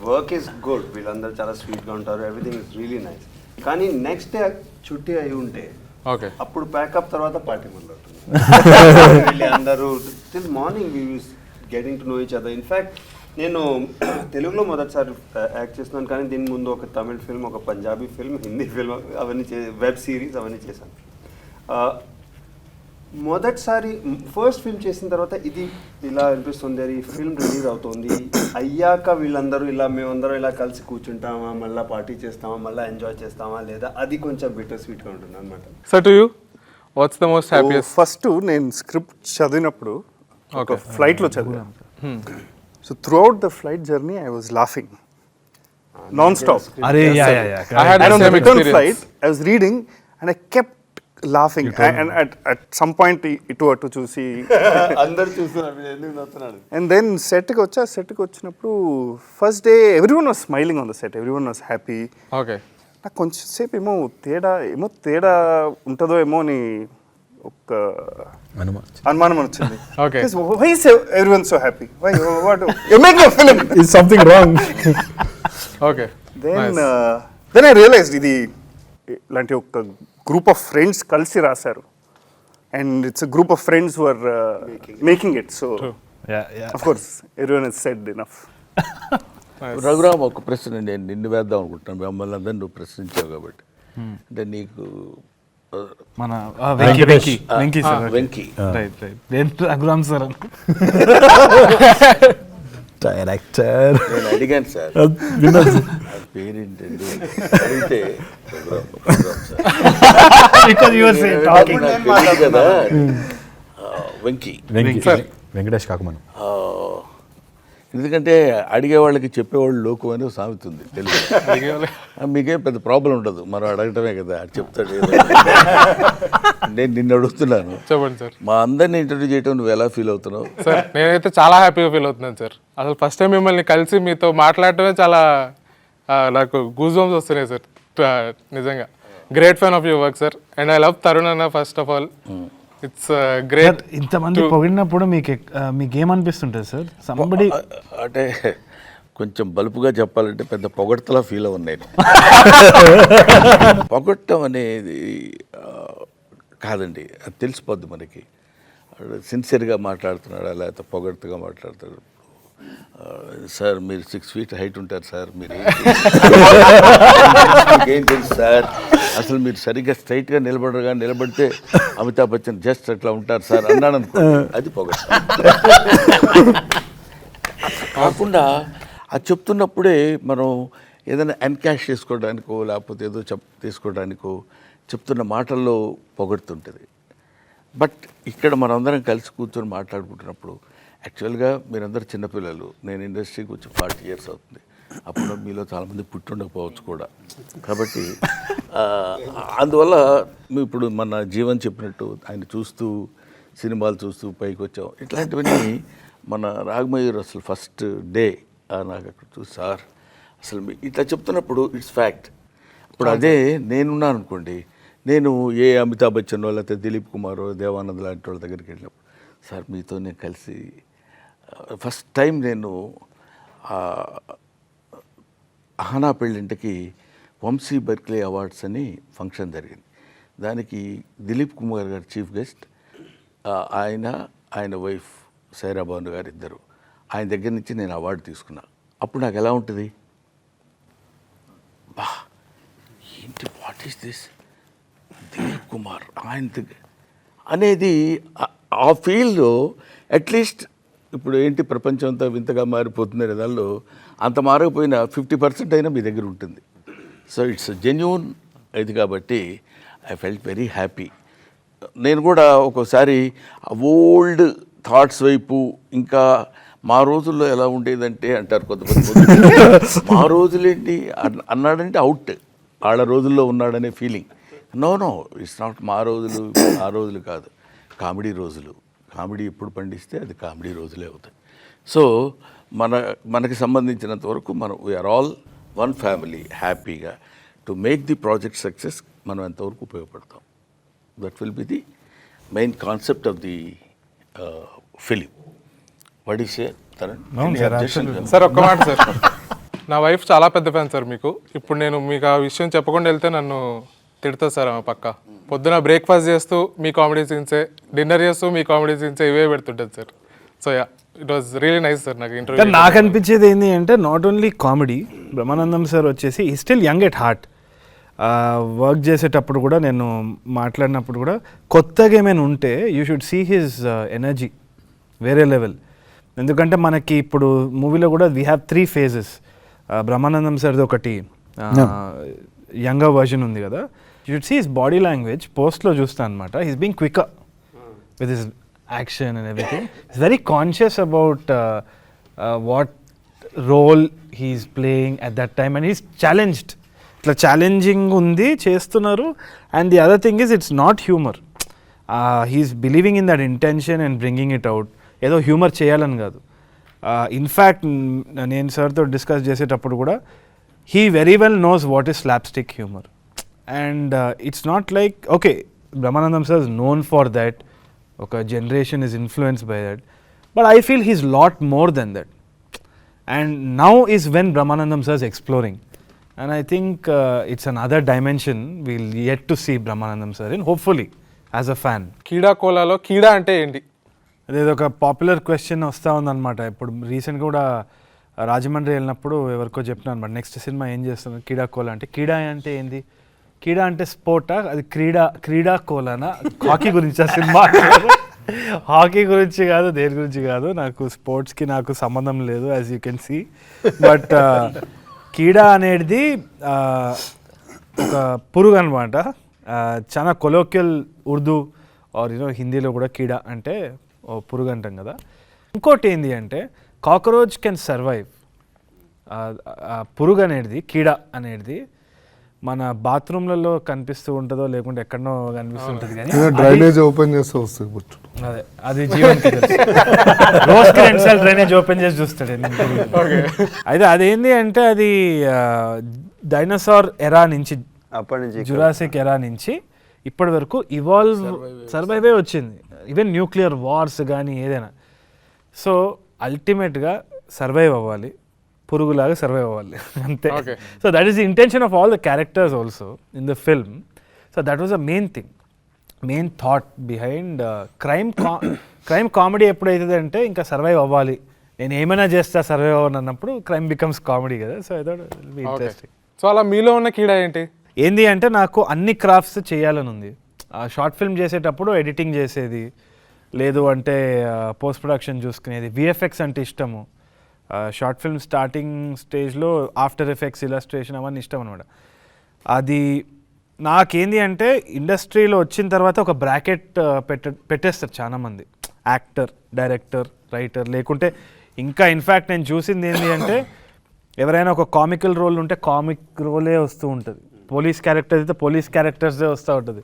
వర్క్ ఈస్ గుడ్, వీళ్ళందరూ చాలా స్వీట్గా ఉంటారు, ఎవ్రీథింగ్ ఇస్ రియలీ నైస్. కానీ నెక్స్ట్ డే చుట్టి అయి ఉంటే అప్పుడు ప్యాకప్ తర్వాత పార్టీ మొదలవుతుంది. అందరూ till morning we will getting to know each other. In fact నేను తెలుగులో మొదటిసారి యాక్ట్ చేస్తున్నాను, కానీ దీని ముందు ఒక తమిళ్ ఫిల్మ్, ఒక పంజాబీ ఫిల్మ్, హిందీ ఫిల్మ్, అవన్నీ వెబ్ సిరీస్ అవన్నీ చేశాను. మొదటిసారి ఫస్ట్ ఫిల్మ్ చేసిన తర్వాత ఇది ఇలా అనిపిస్తుంది, ఈ ఫిల్మ్ రిలీజ్ అవుతుంది అయ్యాక వీళ్ళందరూ ఇలా మేమందరం ఇలా కలిసి కూర్చుంటామా, మళ్ళీ పార్టీ చేస్తామా, మళ్ళీ ఎంజాయ్ చేస్తామా లేదా, అది కొంచెం బిటర్ స్వీట్గా ఉంటుంది అనమాట. So to you, what's the most happiest? First నేను స్క్రిప్ట్ చదివినప్పుడు ఒక ఫ్లైట్లో చదివాను. So throughout the flight journey, I was laughing non-stop. I had And on the the same return experience. flight, I was reading and I kept laughing. And at some point, ఇటు అటు చూసి అందరు చూస్తున్నారు ఎందుకు నవ్వుతున్నాడు. And then సెట్కి వచ్చినప్పుడు first day everyone was smiling on the set. Everyone was happy. Okay. నాకు కొంచెం సేపు ఏమో తేడా ఉంటుందో ఏమో అని ఒక అనుమానం వచ్చింది. Okay. Why is everyone so happy? Why? What? You're making a film. Is something wrong? Okay. Then I realized ఇది ఇలాంటి ఒక గ్రూప్ ఆఫ్ ఫ్రెండ్స్ కలిసి రాశారు. And it's a group of friends who are making it. So, of course, everyone has said enough. Raghuram, ఒక ప్రశ్న నేను నిన్ను వేద్దాం అనుకుంటున్నాను. మిమ్మల్ని అందరినీ నువ్వు ప్రశ్నించావు కాబట్టి. అంటే నీకు మన Venky sir. Venky right Raghuram sir director నేను అడిగాను సార్ పేరేంటండి అడిగితే కదా వెంకీ వెంకటేష్ కాకమని. ఎందుకంటే అడిగే వాళ్ళకి చెప్పేవాళ్ళు లోకు అని సామెత ఉంది తెలుగు. మీకేం పెద్ద ప్రాబ్లం ఉండదు, మనం అడగటమే కదా, చెప్తాడు. నేను నిన్ను అడుగుతున్నాను, చెప్పండి సార్. మా అందరిని ఇంటర్వ్యూ చేయటం నువ్వు ఎలా ఫీల్ అవుతున్నావు? సార్ నేనైతే చాలా హ్యాపీగా ఫీల్ అవుతున్నాను సార్. అసలు ఫస్ట్ టైం మిమ్మల్ని కలిసి మీతో మాట్లాడటమే చాలా నాకు గూస్ బంప్స్ వస్తున్నాయి సార్. నిజంగా great fan of your work sir. And I love Tarun అన్న first of all. It's great. ఇంతమంది పొగిడినప్పుడు మీకు ఏమనిపిస్తుంటుంది సార్? సంబడి అంటే కొంచెం బలుపుగా చెప్పాలంటే పెద్ద పొగడ్తలా ఫీల్ అవ్వను నేను. పొగట్టం అనేది కాదండి, అది తెలిసిపోద్ది మనకి. సిన్సియర్గా మాట్లాడుతున్నాడా లేకపోతే పొగడ్తగా మాట్లాడుతాడు. సార్ మీరు 6 feet హైట్ ఉంటారు సార్, మీరు ఏం తెలుసు సార్, అసలు మీరు సరిగ్గా స్ట్రైట్గా నిలబడితే అమితాబ్ బచ్చన్ జస్ట్ అట్లా ఉంటారు సార్ అన్నాను అనుకో, అది పొగడు. కాకుండా అది చెప్తున్నప్పుడే మనం ఏదైనా ఎన్కాష్ చేసుకోవడానికో లేకపోతే ఏదో తీసుకోవడానికో చెప్తున్న మాటల్లో పొగడుతుంటుంది. బట్ ఇక్కడ మనందరం కలిసి కూర్చొని మాట్లాడుకుంటున్నప్పుడు యాక్చువల్గా మీరందరూ చిన్నపిల్లలు, నేను ఇండస్ట్రీకి వచ్చి 40 years అవుతుంది, అప్పుడు మీలో చాలామంది పుట్టుండకపోవచ్చు కూడా. కాబట్టి అందువల్ల ఇప్పుడు మన జీవన్ చెప్పినట్టు ఆయన చూస్తూ సినిమాలు చూస్తూ పైకి వచ్చాం. ఇట్లాంటివన్నీ మన రాగమయూర్ అసలు ఫస్ట్ డే నాకు అక్కడ చూసి సార్ అసలు ఇట్లా చెప్తున్నప్పుడు ఇట్స్ ఫ్యాక్ట్. ఇప్పుడు అదే నేనున్నాను అనుకోండి, నేను ఏ అమితాబ్ బచ్చన్ లేకపోతే దిలీప్ కుమార్ దేవానంద్ లాంటి వాళ్ళ దగ్గరికి వెళ్ళినప్పుడు సార్ మీతో నేను కలిసి ఫస్ట్ టైం నేను అహనా పెళ్ళింటికి వంశీ బర్క్లీ అవార్డ్స్ అని ఫంక్షన్ జరిగింది. దానికి దిలీప్ కుమార్ గారు చీఫ్ గెస్ట్, ఆయన వైఫ్ సైరా భాను గారు ఇద్దరు. ఆయన దగ్గర నుంచి నేను అవార్డు తీసుకున్నా. అప్పుడు నాకు ఎలా ఉంటుంది, బా ఏంటి what is this Dilip Kumar ఆయన అనేది ఆ ఫీల్డ్లో అట్లీస్ట్ ఇప్పుడు ఏంటి ప్రపంచం అంతా వింతగా మారిపోతున్నారు, దానిలో అంత మారకపోయినా 50% అయినా మీ దగ్గర ఉంటుంది. సో ఇట్స్ జెన్యూన్ ఇది. కాబట్టి ఐ ఫెల్ట్ వెరీ హ్యాపీ. నేను కూడా ఒక్కోసారి ఓల్డ్ థాట్స్ వైపు, ఇంకా మా రోజుల్లో ఎలా ఉండేదంటే అంటారు కొంతమంది, మా రోజులేంటి అన్నాడంటే అవుట్, వాళ్ళ రోజుల్లో ఉన్నాడనే ఫీలింగ్. నో ఇట్స్ నాట్ మా రోజులు ఆ రోజులు కాదు, కామెడీ రోజులు. కామెడీ ఎప్పుడు పండిస్తే అది కామెడీ రోజులే అవుతాయి. సో మనకి సంబంధించినంత వరకు మనం వీఆర్ ఆల్ వన్ ఫ్యామిలీ. హ్యాపీగా to make the project success మనం ఎంతవరకు ఉపయోగపడతాం, that will be the main concept of the film. What is Tarun? Sir ఒక్క మాట సార్, నా వైఫ్ చాలా పెద్ద ఫ్యాన్ సార్ మీకు. ఇప్పుడు నేను మీకు ఆ విషయం చెప్పకుండా వెళ్తే నన్ను తిడుతుంది సార్ ఆమె పక్క. పొద్దున బ్రేక్ఫాస్ట్ చేస్తూ మీ కామెడీ సీన్సే, డిన్నర్ చేస్తూ మీ కామెడీ సీన్సే ఇవే పెడుతుంటుంది sir. So yeah, it was really nice sir. నాకు ఇంటర్వ్యూ నాకు అనిపించేది ఏంటి అంటే not only comedy, Brahmanandam sir వచ్చేసి ఈ still young at heart. Work చేసేటప్పుడు కూడా నేను మాట్లాడినప్పుడు కూడా కొత్తగా ఏమైనా ఉంటే you should see his energy వేరే లెవెల్. ఎందుకంటే మనకి ఇప్పుడు మూవీలో కూడా వీ హ్యావ్ 3 phases. బ్రహ్మానందం సార్ది ఒకటి యంగర్ వర్జన్ ఉంది కదా, you should see his body language. పోస్ట్లో చూస్తా అనమాట, he's being quicker with his action and everything. Is very conscious about what role he's playing at that time and he's challenged. ఇట్లా challenging ఉంది, చేస్తున్నారు. And the other thing is it's not humour, he's believing in that intention and bringing it out. ఏదో humour చేయాలని కాదు. In fact నేను సార్తో discuss చేసేటప్పుడు కూడా he very well knows what is slapstick humour. And it's not like okay Brahmanandam sir is known for that, ఒక generation is influenced by that, but I feel he's lot more than that. And now is when Brahmanandam sir is exploring. And I think it's another dimension we'll yet to see Brahmanandam sir in, hopefully, as a fan. కీడా కోలాలో కీడా అంటే ఏంటి? అదేదో ఒక popular question వస్తూ ఉందన్నమాట. ఇప్పుడు రీసెంట్గా కూడా రాజమండ్రి వెళ్ళినప్పుడు ఎవరికో చెప్పినాను అనమాట, నెక్స్ట్ సినిమా ఏం చేస్తున్నారు, కీడా కోలా అంటే. కీడా అంటే ఏంది? కీడా అంటే స్పోర్టా? అది క్రీడా కోలానా? హాకీ గురించి ఆ సినిమా. హాకీ గురించి కాదు, దేని గురించి కాదు, నాకు స్పోర్ట్స్కి నాకు సంబంధం లేదు, as you can see. But కీడా అనేది ఒక పురుగు అనమాట. చాలా కొలోక్యల్ ఉర్దూ ఆర్ హిందీలో కూడా కీడా అంటే పురుగు అంటాం కదా. ఇంకోటి ఏంటి అంటే కాక్రోచ్ కెన్ సర్వైవ్. పురుగు అనేది, కీడా అనేది మన బాత్రూమ్లలో కనిపిస్తూ ఉంటుందో లేకుంటే ఎక్కడనో కనిపిస్తుంటుంది, కానీ డ్రైనేజ్ ఓపెన్ చేస్తే వస్తుంది. అదే అది జీవన్కి తెలుసు. రోజుకి 2 సార్లు డ్రైనేజ్ ఓపెన్ చేసి చూస్తాడు. అయితే అదేంటి అంటే అది డైనోసార్ ఎరా నుంచి, అప్పటి నుంచి జురాసిక్ ఎరా నుంచి ఇప్పటి వరకు సర్వైవే వచ్చింది. ఈవెన్ న్యూక్లియర్ వార్స్ కానీ ఏదైనా. సో అల్టిమేట్గా సర్వైవ్ అవ్వాలి, పురుగులాగా సర్వైవ్ అవ్వాలి అంతే. So that is the intention of all the characters also in the film. So that was a main thing, main thought behind crime comedy. ఎప్పుడైతుంది అంటే ఇంకా సర్వైవ్ అవ్వాలి నేను ఏమైనా చేస్తా సర్వే అవ్వను అన్నప్పుడు క్రైమ్ బికమ్స్ కామెడీ కదా. So I thought will be interesting. So అలా మీలో ఉన్న కీడా ఏంటి? ఏంది అంటే నాకు అన్ని క్రాఫ్ట్స్ చేయాలని ఉంది. షార్ట్ ఫిల్మ్ చేసేటప్పుడు ఎడిటింగ్ చేసేది, లేదు అంటే పోస్ట్ ప్రొడక్షన్ చూసుకునేది, విఎఫ్ఎక్స్ అంటే ఇష్టము. షార్ట్ ఫిల్మ్ స్టార్టింగ్ స్టేజ్లో ఆఫ్టర్ ఎఫెక్ట్స్, ఇలస్ట్రేషన్ అవన్నీ ఇష్టం అనమాట. అది నాకేంది అంటే ఇండస్ట్రీలో వచ్చిన తర్వాత ఒక బ్రాకెట్ పెట్టేస్తారు చాలామంది, యాక్టర్, డైరెక్టర్, రైటర్, లేకుంటే ఇంకా ఇన్ఫ్యాక్ట్ నేను చూసింది ఏంటి అంటే ఎవరైనా ఒక కామికల్ రోల్ ఉంటే కామిక్ రోలే వస్తూ ఉంటుంది, పోలీస్ క్యారెక్టర్ అయితే పోలీస్ క్యారెక్టర్సే వస్తూ ఉంటుంది.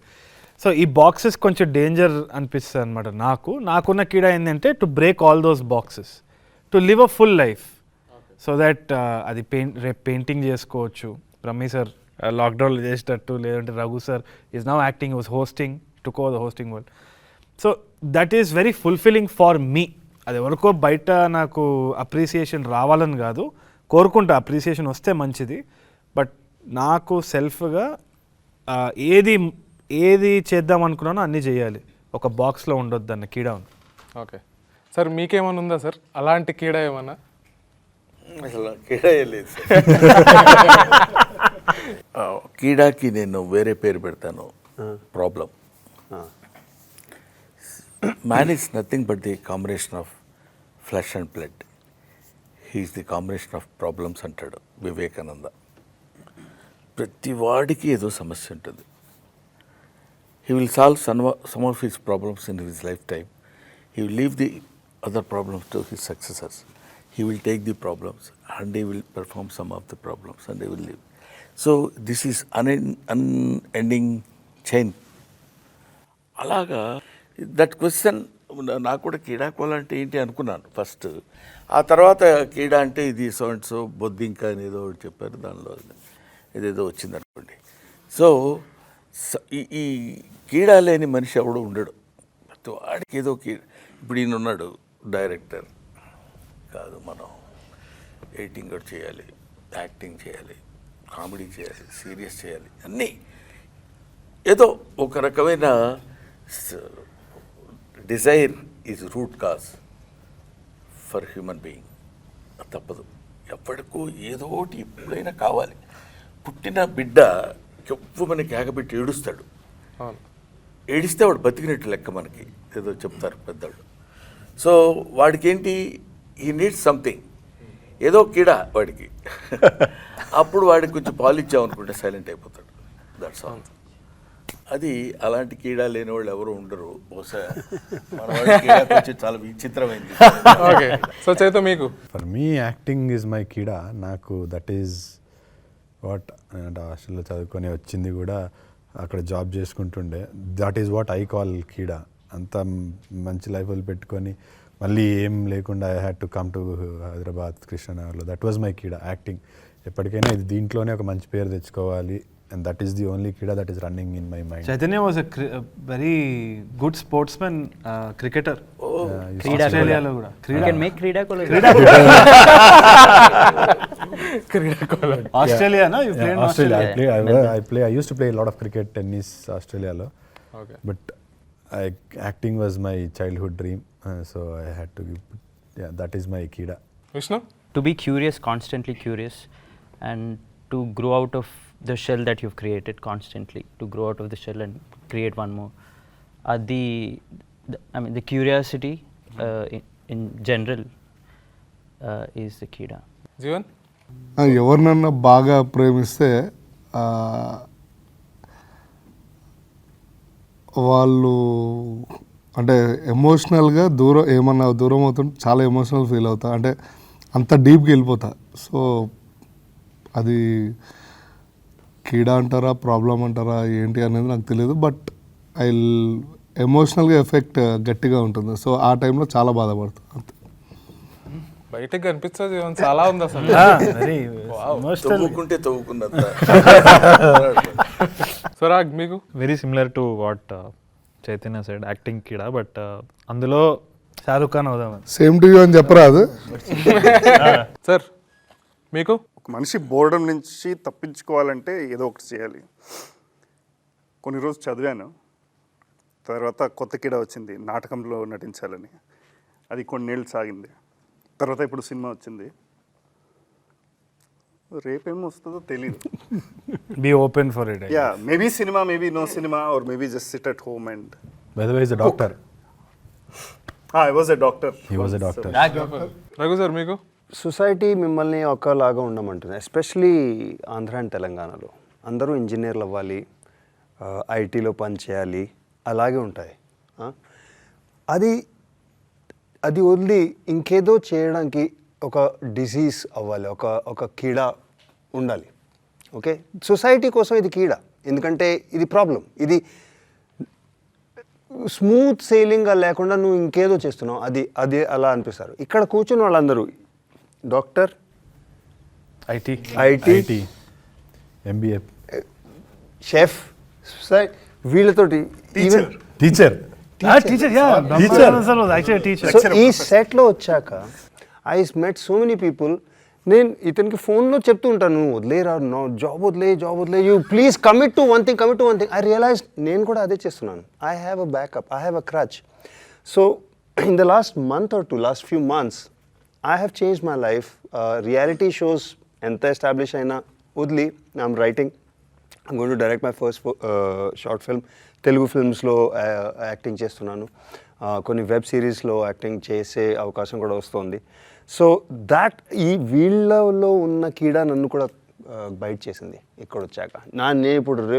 సో ఈ బాక్సెస్ కొంచెం డేంజర్ అనిపిస్తుంది అనమాట. నాకున్న కీడా ఏంటంటే to break all those boxes, to live a full life, so that అది రేపు పెయింటింగ్ చేసుకోవచ్చు. బ్రహ్మి సార్ లాక్డౌన్లో చేసేటట్టు, లేదంటే Raghu sir is now acting, was hosting, took over the hosting world. So that is very fulfilling for me. అది ఎవరికో బయట నాకు అప్రిసియేషన్ రావాలని కాదు, కోరుకుంటా అప్రిసియేషన్ వస్తే మంచిది. బట్ నాకు సెల్ఫ్గా ఏది చేద్దాం అనుకున్నానో అన్నీ చేయాలి, ఒక బాక్స్లో ఉండొద్దు అన్న కీడా ఉంది. ఓకే సార్, మీకేమన్నా ఉందా సార్ అలాంటి కీడా ఏమన్నా? అసలు కీడా లేదు. కీడాకి నేను వేరే పేరు పెడతాను, problem. Man is nothing but the combination of flesh and blood. He's the combination of problems అంటాడు వివేకానంద. ప్రతి వాడికి ఏదో సమస్య ఉంటుంది. He will solve some of his problems in his lifetime. He will leave the other problems to his successors. He will take the problems and he will perform some of the problems and he will leave. So this is unending chain. అలాగా that question నాకు కూడా కీడా కోలా అంటే ఏంటి అనుకున్నాను first. ఆ తర్వాత కీడా అంటే ఇది సో అండ్ సో బొద్దింక అని ఏదో చెప్పారు, దానిలో ఏదేదో వచ్చింది అనుకోండి. సో ఈ కీడా లేని మనిషి ఎవడు ఉండడు, ప్రతి వాడికి ఏదో ఇప్పుడు ఈయన ఉన్నాడు డైరెక్టర్ కాదు, మనం ఎడిటింగ్ కూడా చేయాలి, యాక్టింగ్ చేయాలి, కామెడీ చేయాలి, సీరియస్ చేయాలి, అన్నీ ఏదో ఒక రకమైన Dzire is root cause for human being. తప్పదు, ఎప్పటికో ఏదో ఒకటి ఎప్పుడైనా కావాలి. పుట్టిన బిడ్డ ఎవ్వమని కేకబెట్టి ఏడుస్తాడు, ఏడిస్తే వాడు బతికినట్టు లెక్క మనకి ఏదో చెప్తారు పెద్దవాళ్ళు. సో వాడికి ఏంటి, హీ నీడ్స్ సంథింగ్, ఏదో కీడా వాడికి. అప్పుడు వాడికి కొంచెం పాలు ఇచ్చామనుకుంటే సైలెంట్ అయిపోతాడు. That's all. అది అలాంటి కీడా లేని వాళ్ళు ఎవరు ఉండరు బహుశా. మన వాడి కీడా కొంచెం చాలా విచిత్రమైంది. ఓకే, సో చైతో మీకు? For me acting is my keeda. నాకు దట్ ఈజ్ వాట్, అంటే హాస్టల్లో చదువుకొని వచ్చింది కూడా, అక్కడ జాబ్ చేసుకుంటుండే, that is what I call keeda. అంత మంచి లైఫ్ పెట్టుకొని మళ్ళీ ఏం లేకుండా I had to come to Hyderabad, కృష్ణనగర్లో. That was my keeda, acting. ఎప్పటికైనా ఇది దీంట్లోనే ఒక మంచి పేరు తెచ్చుకోవాలి, and that is the only Keedaa that is running in my mind. Chaitanya was a very good sportsman, cricketer. Australia lo kuda. You can make Keedaa Cola. Keedaa Cola. Australia, no? You played in Australia. I used to play a lot of cricket, tennis, Australia lo. Okay. But acting was my childhood dream, so I had to give. Yeah, that is my Keedaa. Vishnu? To be curious, constantly curious, and to grow out of the shell that you've created constantly, to grow out of the shell and create one more. The curiosity in general is the Keedaa. Jeevan? ఎవరినన్నా బాగా ప్రేమిస్తే వాళ్ళు అంటే ఎమోషనల్గా ఏమన్నా దూరం అవుతుంటే చాలా emotional feel అవుతా, అంటే అంత డీప్గా వెళ్ళిపోతా. సో అది కీడా అంటారా, ప్రాబ్లం అంటారా, ఏంటి అనేది నాకు తెలియదు. బట్ ఐ ఎమోషనల్గా ఎఫెక్ట్ గట్టిగా ఉంటుంది. సో ఆ టైంలో చాలా బాధపడుతుంది అంతే. బయటకు కనిపిస్తుంది జీవన్, చాలా ఉంది అసలు. తవ్వుకున్నంత. సో రాగ్, మీకు? Very similar to what Chaitanya side, acting keeda. But అందులో షారుఖ్ ఖాన్ అవుదాం. సేమ్ టు యూ అని చెప్పరాదు. సార్ మీకు? ఒక మనిషి బోర్డం నుంచి తప్పించుకోవాలంటే ఏదో ఒకటి చేయాలి. కొన్ని రోజులు చదివాను, తర్వాత కొత్త కీడా వచ్చింది నాటకంలో నటించాలని. అది కొన్నేళ్ళు సాగింది. తర్వాత ఇప్పుడు సినిమా వచ్చింది, రేపేమో వస్తుందో తెలియదు. Be open for it. Yeah, maybe cinema, maybe no cinema, or maybe just sit at home and by the way is a doctor. I was a doctor. He was a doctor. Raghu sir మీకు society మిమ్మల్ని ఒకలాగా ఉండమంటుంది, especially Andhra and తెలంగాణలో. అందరూ ఇంజనీర్లు అవ్వాలి, ఐటీలో పని చేయాలి, అలాగే ఉంటాయి. అది అది వదిలి ఇంకేదో చేయడానికి ఒక డిసీజ్ అవ్వాలి, ఒక కీడా ఉండాలి. ఓకే, సొసైటీ కోసం ఇది కీడా, ఎందుకంటే ఇది ప్రాబ్లం. ఇది స్మూత్ సేలింగ్గా లేకుండా నువ్వు ఇంకేదో చేస్తున్నావు, అది అలా అనిపిస్తారు. ఇక్కడ కూర్చున్న వాళ్ళందరూ డాక్టర్, ఐటీ, ఎంబీఏ, షెఫ్, వీళ్ళతోటి ఈవెన్ టీచర్. సో ఈ సెట్లో వచ్చాక I met so many people. నేను ఇతనికి ఫోన్లో చెప్తూ ఉంటాను, నువ్వు వదిలేరా, జాబ్ వదిలే, you please commit to one thing. I realise నేను కూడా అదే చేస్తున్నాను. I have a backup, I have a crutch. So in the last month or two, last few months I have changed my life. Reality shows ఎంత establish అయినా వదిలి I'm writing. I'm going to direct my first short film. Telugu ఫిల్మ్స్లో acting చేస్తున్నాను, కొన్ని web సిరీస్లో acting చేసే అవకాశం కూడా వస్తుంది. సో దాట్ ఈ వీళ్ళలో ఉన్న కీడా నన్ను కూడా బైట్ చేసింది ఇక్కడ వచ్చాక. నేను ఇప్పుడు